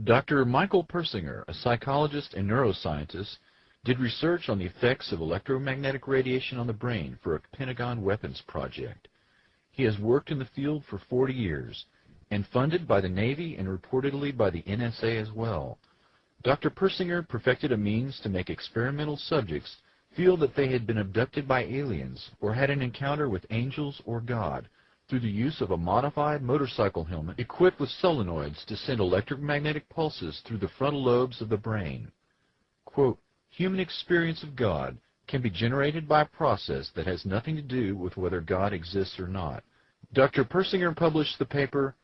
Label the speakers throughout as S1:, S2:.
S1: Dr. Michael Persinger, a psychologist and neuroscientist, did research on the effects of electromagnetic radiation on the brain for a Pentagon weapons project. He has worked in the field for 40 years and funded by the Navy and reportedly by the NSA as well. Dr. Persinger perfected a means to make experimental subjects feel that they had been abducted by aliens or had an encounter with angels or God through the use of a modified motorcycle helmet equipped with solenoids to send electromagnetic pulses through the frontal lobes of the brain. Quote, human experience of God can be generated by a process that has nothing to do with whether God exists or not. Dr. Persinger published the paper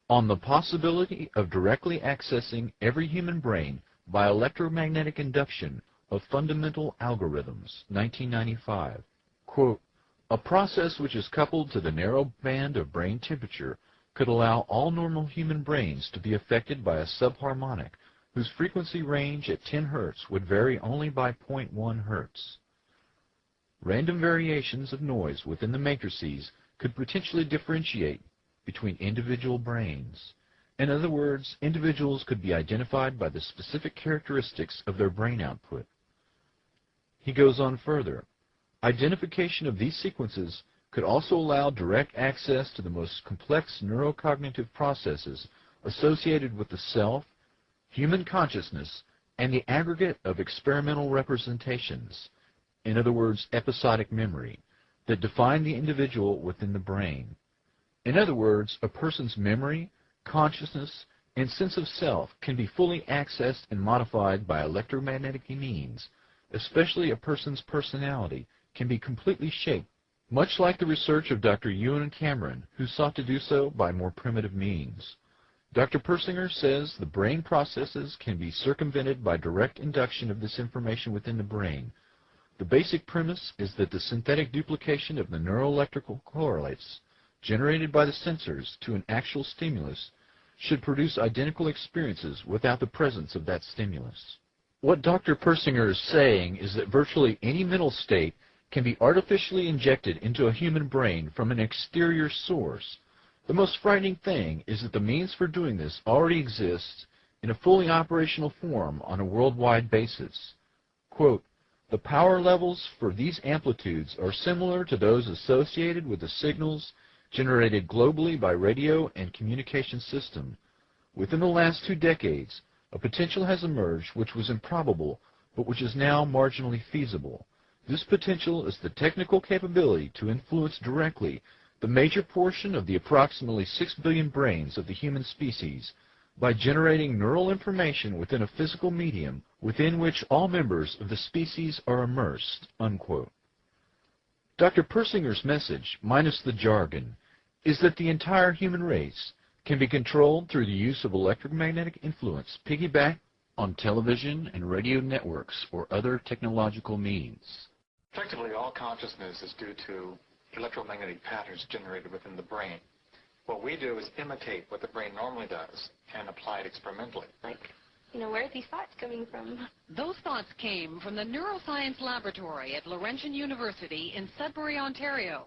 S1: On the Possibility of Directly Accessing Every Human Brain by Electromagnetic Induction of Fundamental Algorithms, 1995. Quote, a process which is coupled to the narrow band of brain temperature could allow all normal human brains to be affected by a subharmonic whose frequency range at 10 Hz would vary only by 0.1 Hz. Random variations of noise within the matrices could potentially differentiate between individual brains. In other words, individuals could be identified by the specific characteristics of their brain output. He goes on further. Identification of these sequences could also allow direct access to the most complex neurocognitive processes associated with the self, human consciousness, and the aggregate of experimental representations, in other words, episodic memory, that define the individual within the brain. In other words, a person's memory, consciousness, and sense of self can be fully accessed and modified by electromagnetic means, especially a person's personality can be completely shaped, much like the research of Dr. Ewan Cameron, who sought to do so by more primitive means. Dr. Persinger says the brain processes can be circumvented by direct induction of this information within the brain. The basic premise is that the synthetic duplication of the neuroelectrical correlates generated by the sensors to an actual stimulus should produce identical experiences without the presence of that stimulus. What Dr. Persinger is saying is that virtually any mental state can be artificially injected into a human brain from an exterior source. The most frightening thing is that the means for doing this already exists in a fully operational form on a worldwide basis. Quote, the power levels for these amplitudes are similar to those associated with the signals generated globally by radio and communication system. Within the last 2 decades, a potential has emerged which was improbable, but which is now marginally feasible. This potential is the technical capability to influence directly the major portion of the approximately 6 billion brains of the human species by generating neural information within a physical medium within which all members of the species are immersed, unquote. Dr. Persinger's message, minus the jargon, is that the entire human race can be controlled through the use of electromagnetic influence piggybacked on television and radio networks or other technological means.
S2: Effectively, all consciousness is due to electromagnetic patterns generated within the brain. What we do is imitate what the brain normally does and apply it experimentally.
S3: Where are these thoughts coming from?
S4: Those thoughts came from the Neuroscience Laboratory at Laurentian University in Sudbury, Ontario.